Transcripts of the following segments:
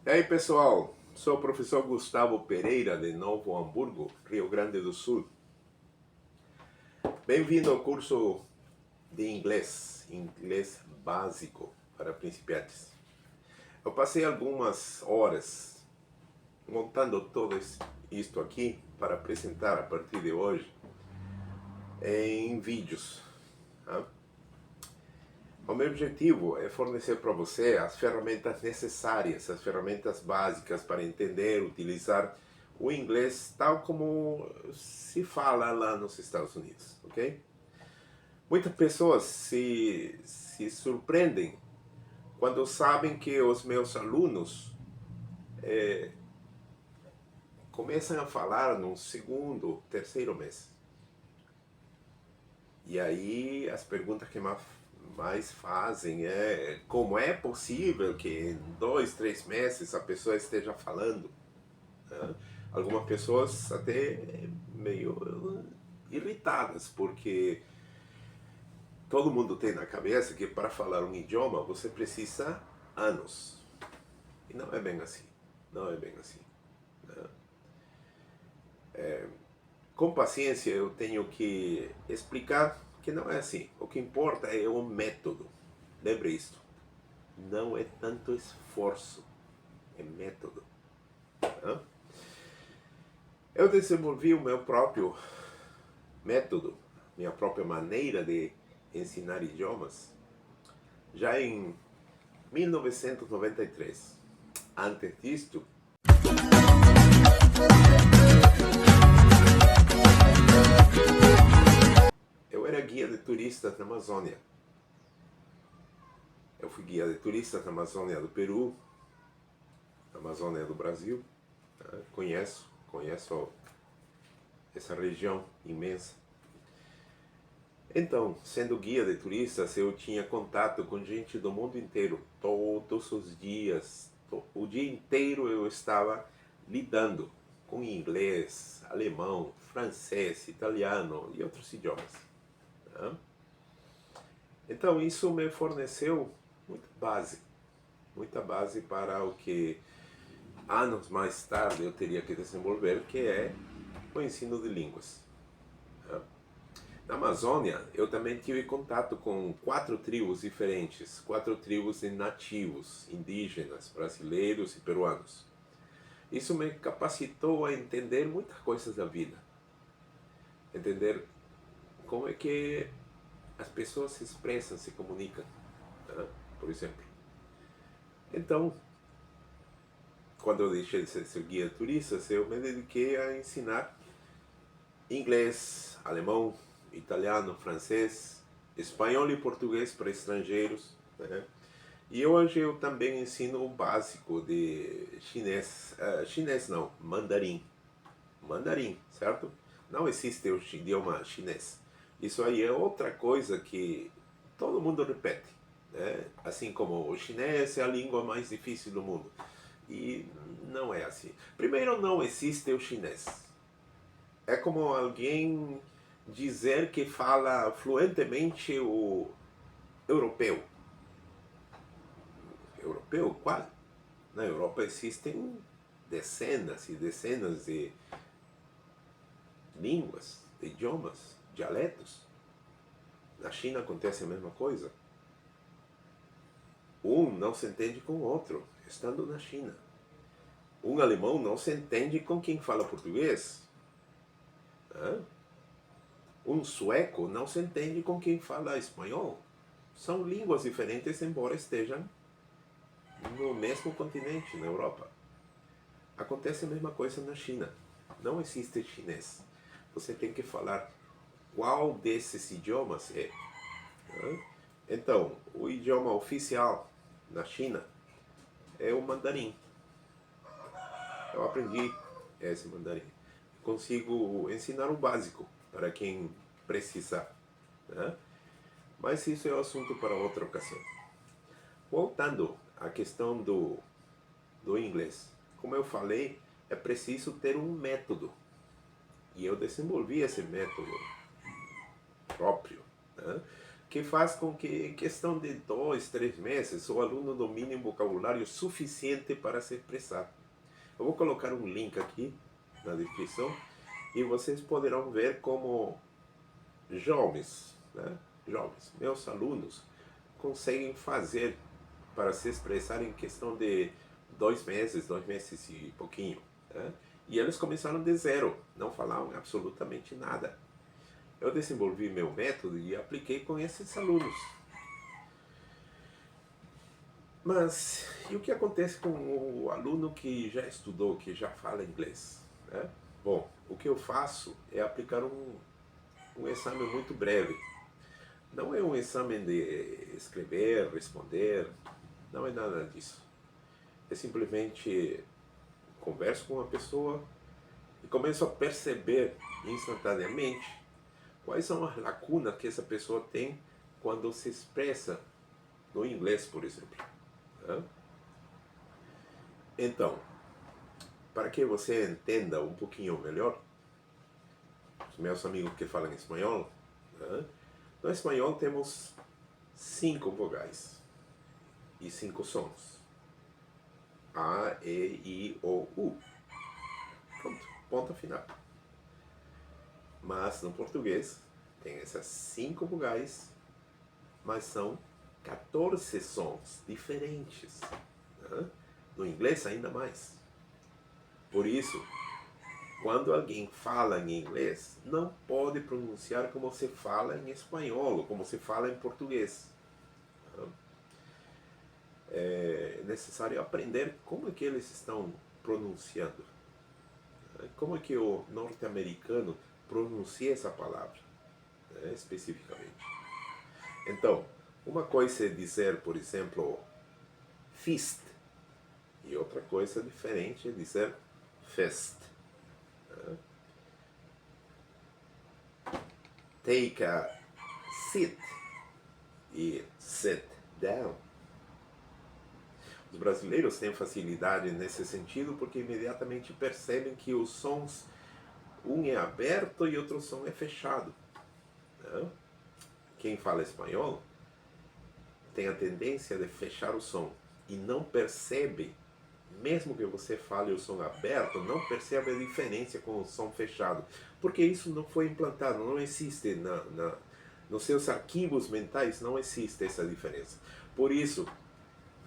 E aí, pessoal, sou o professor Gustavo Pereira, de Novo Hamburgo, Rio Grande do Sul. Bem-vindo ao curso de inglês básico para principiantes. Eu passei algumas horas montando todo isto aqui para apresentar a partir de hoje em vídeos. Tá? O meu objetivo é fornecer para você as ferramentas necessárias, as ferramentas básicas para entender, utilizar o inglês tal como se fala lá nos Estados Unidos, ok? Muitas pessoas se surpreendem quando sabem que os meus alunos começam a falar no segundo, terceiro mês. E aí as perguntas que mais fazem é como é possível que em 2, 3 meses a pessoa esteja falando? Né? Algumas pessoas até meio irritadas, porque todo mundo tem na cabeça que para falar um idioma você precisa anos. E não é bem assim. Não é bem assim. Né? Com paciência eu tenho que explicar que não é assim. O que importa é o método. Lembre isto. Não é tanto esforço, é método. Né? Eu desenvolvi o meu próprio método, minha própria maneira de ensinar idiomas, já em 1993. Antes disto, eu era guia de turistas na Amazônia. Eu fui guia de turistas na Amazônia do Peru, na Amazônia do Brasil. Né? Conheço essa região imensa. Então, sendo guia de turistas, eu tinha contato com gente do mundo inteiro, todos os dias. O dia inteiro eu estava lidando com inglês, alemão, francês, italiano e outros idiomas. Né? Então, isso me forneceu muita base para o que anos mais tarde eu teria que desenvolver, que é o ensino de línguas. Né? Na Amazônia, eu também tive contato com 4 tribos diferentes, 4 tribos de nativos, indígenas, brasileiros e peruanos. Isso me capacitou a entender muitas coisas da vida. Entender como é que as pessoas se expressam, se comunicam, né? Por exemplo. Então, quando eu deixei de ser guia de turistas, eu me dediquei a ensinar inglês, alemão, italiano, francês, espanhol e português para estrangeiros. Né? E hoje eu também ensino o básico de chinês, chinês não, mandarim. Mandarim, certo? Não existe o idioma chinês. Isso aí é outra coisa que todo mundo repete. Né? Assim como o chinês é a língua mais difícil do mundo. E não é assim. Primeiro, não existe o chinês. É como alguém dizer que fala fluentemente o europeu. Europeu? Qual? Na Europa existem dezenas e dezenas de línguas, de idiomas, dialetos. Na China acontece a mesma coisa. Um não se entende com o outro, estando na China. Um alemão não se entende com quem fala português. Um sueco não se entende com quem fala espanhol. São línguas diferentes, embora estejam no mesmo continente, na Europa. Acontece a mesma coisa na China. Não existe chinês. Você tem que falar qual desses idiomas é. Então, o idioma oficial na China é o mandarim. Eu aprendi esse mandarim. Consigo ensinar o básico para quem precisar. Né? Mas isso é assunto para outra ocasião. Voltando à questão do inglês. Como eu falei, é preciso ter um método. E eu desenvolvi esse método próprio, né? que faz com que, em questão de 2, 3 meses, o aluno domine um vocabulário suficiente para se expressar. Eu vou colocar um link aqui na descrição e vocês poderão ver como jovens, né? Jovens, meus alunos, conseguem fazer para se expressar em questão de 2 meses, 2 meses e pouquinho. Né? E eles começaram de zero, não falavam absolutamente nada. Eu desenvolvi meu método e apliquei com esses alunos. Mas e o que acontece com o aluno que já estudou, que já fala inglês? Né? Bom, o que eu faço é aplicar um exame muito breve. Não é um exame de escrever, responder, não é nada disso. É simplesmente converso com uma pessoa e começo a perceber instantaneamente quais são as lacunas que essa pessoa tem quando se expressa no inglês, por exemplo. Né? Então, para que você entenda um pouquinho melhor, os meus amigos que falam espanhol, né? No espanhol temos 5 vogais e 5 sons. A, E, I, O, U. Pronto, ponto final. Mas no português tem essas 5 vogais, mas são 14 sons diferentes. Né? No inglês ainda mais. Por isso, quando alguém fala em inglês, não pode pronunciar como se fala em espanhol ou como se fala em português. É necessário aprender como é que eles estão pronunciando. Como é que o norte-americano pronuncia essa palavra, né, especificamente. Então, uma coisa é dizer, por exemplo, fist, e outra coisa diferente é dizer fest. Né? Take a sit e sit down. Os brasileiros têm facilidade nesse sentido porque imediatamente percebem que os sons, um é aberto e outro som é fechado. Né? Quem fala espanhol tem a tendência de fechar o som e não percebe, mesmo que você fale o som aberto, não percebe a diferença com o som fechado, porque isso não foi implantado, não existe nos seus arquivos mentais, não existe essa diferença. Por isso,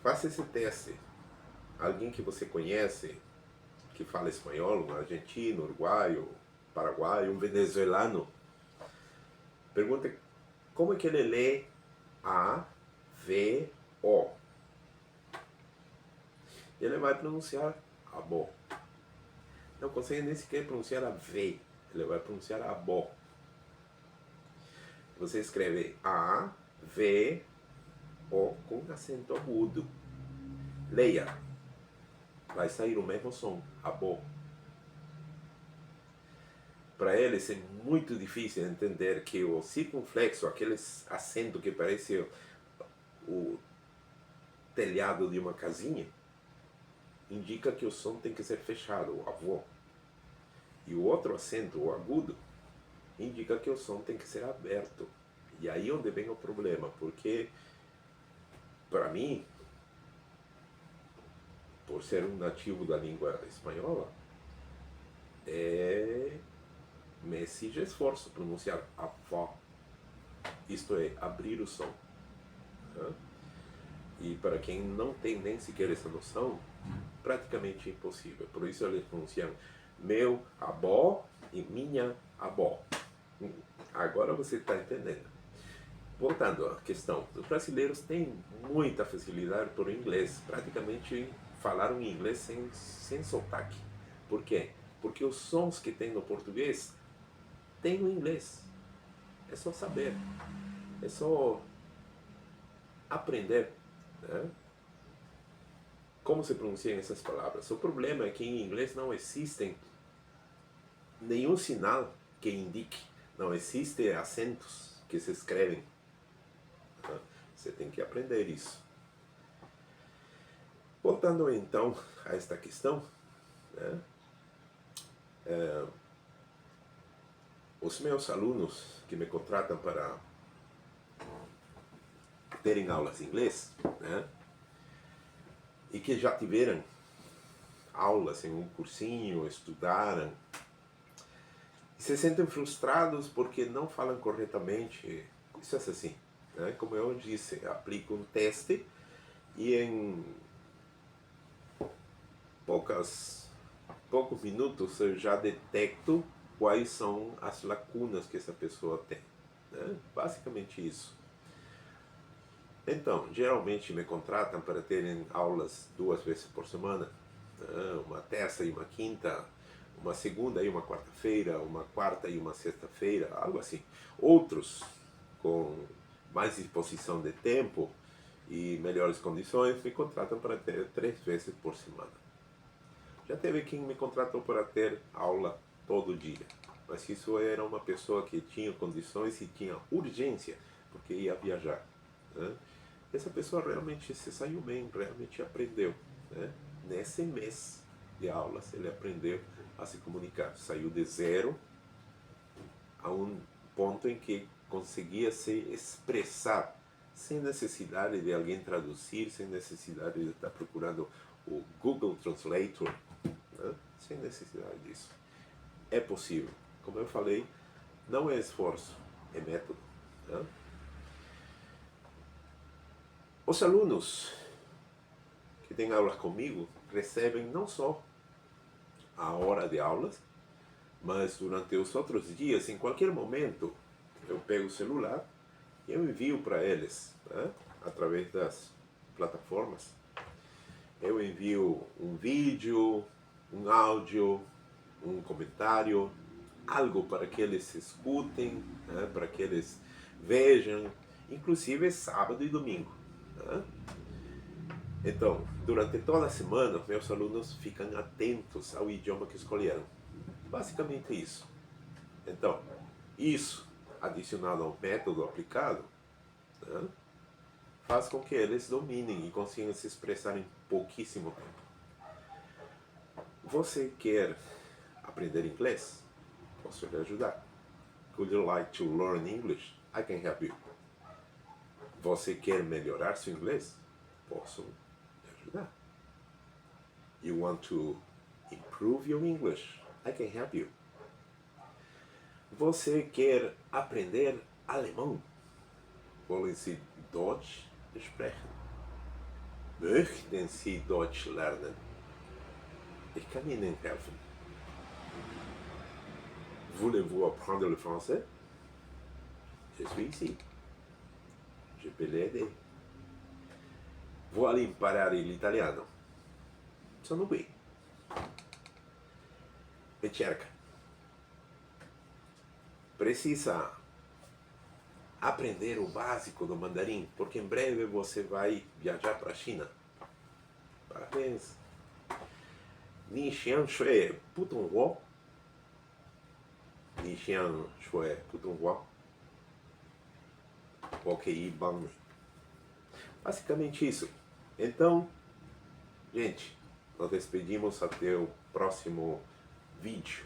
faça esse teste. Alguém que você conhece, que fala espanhol, um argentino, uruguaio, paraguaio, um venezuelano, pergunta como é que ele lê A, V, O. Ele vai pronunciar abo. Não consegue nem sequer pronunciar a V. Ele vai pronunciar abo. Você escreve A, V, O com acento agudo. Leia. Vai sair o mesmo som, abo. Para eles é muito difícil entender que o circunflexo, aquele acento que parece o telhado de uma casinha, indica que o som tem que ser fechado, o avô. E o outro acento, o agudo, indica que o som tem que ser aberto. E aí onde vem o problema, porque para mim, por ser um nativo da língua espanhola, me exige esforço pronunciar avó. Isto é, abrir o som. Né? E para quem não tem nem sequer essa noção, praticamente impossível. Por isso eles pronunciam meu avó e minha avó. Agora você está entendendo. Voltando à questão, os brasileiros têm muita facilidade por inglês, praticamente falaram inglês sem sotaque. Por quê? Porque os sons que tem no português tem no inglês. É só saber, é só aprender, né? Como se pronunciam essas palavras. O problema é que em inglês não existem nenhum sinal que indique, não existem acentos que se escrevem. Você tem que aprender isso. Voltando então a esta questão, né? Os meus alunos que me contratam para terem aulas de inglês, né? E que já tiveram aulas em um cursinho, estudaram, e se sentem frustrados porque não falam corretamente, coisas assim, né? Como eu disse, aplico um teste e em poucos minutos eu já detecto quais são as lacunas que essa pessoa tem, né? Basicamente isso. Então, geralmente me contratam para terem aulas 2 vezes por semana, né? Uma terça e uma quinta, uma segunda e uma quarta-feira, uma quarta e uma sexta-feira, algo assim. Outros, com mais disposição de tempo e melhores condições, me contratam para ter 3 vezes por semana. Já teve quem me contratou para ter aula todo dia, mas isso era uma pessoa que tinha condições e tinha urgência, porque ia viajar, né? Essa pessoa realmente se saiu bem, realmente aprendeu, né? Nesse mês de aulas ele aprendeu a se comunicar, saiu de zero a um ponto em que conseguia se expressar sem necessidade de alguém traduzir, sem necessidade de estar procurando o Google Translator, né? Sem necessidade disso. É possível. Como eu falei, não é esforço, é método, né? Os alunos que têm aulas comigo recebem não só a hora de aulas, mas durante os outros dias, em qualquer momento, eu pego o celular e eu envio para eles, né? Através das plataformas. Eu envio um vídeo, um áudio, um comentário, algo para que eles escutem, né? Para que eles vejam, inclusive sábado e domingo, né? Então, durante toda a semana, meus alunos ficam atentos ao idioma que escolheram. Basicamente isso. Então, isso, adicionado ao método aplicado, né, faz com que eles dominem e consigam se expressar em pouquíssimo tempo. Você quer aprender inglês? Posso lhe ajudar. Would you like to learn English? I can help you. Você quer melhorar seu inglês? Posso lhe ajudar. You want to improve your English? I can help you. Você quer aprender alemão? Wollen Sie Deutsch sprechen? Möchten Sie Deutsch lernen? Ich kann Ihnen helfen. Voulez-vous apprendre le français? Je suis ici. Je peux l'aider. Vuole imparare l'italiano? Sono qui. Ricerca. Precisa aprender o básico do mandarim, porque em breve você vai viajar para a China. Parabéns. Ni xian shui putonghua. Ni xian shui putonghua. Ok, bang. Basicamente isso. Então, gente, nós despedimos até o próximo vídeo.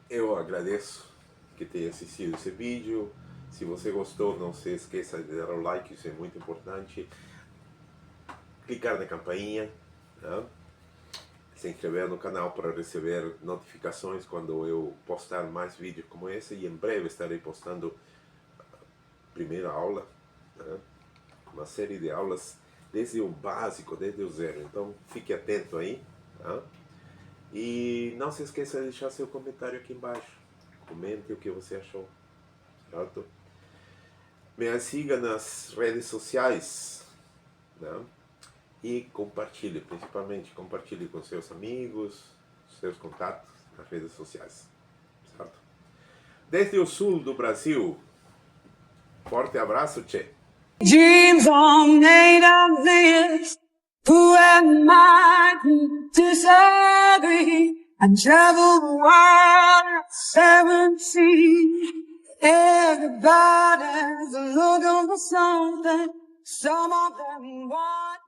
Eu agradeço que tenha assistido esse vídeo. Se você gostou, não se esqueça de dar o like, isso é muito importante. Clicar na campainha, né? Se inscrever no canal para receber notificações quando eu postar mais vídeos como esse. E em breve estarei postando a primeira aula, né? Uma série de aulas desde o básico, desde o zero. Então fique atento aí, tá? E não se esqueça de deixar seu comentário aqui embaixo. Comente o que você achou, certo? Me siga nas redes sociais, né? E compartilhe, principalmente compartilhe com seus amigos, seus contatos nas redes sociais, certo? Desde o sul do Brasil, forte abraço, tchê! Dreams are made of this. Who am I to disagree? I travel the world, 7 seas. Everybody's looking for something. Some of them want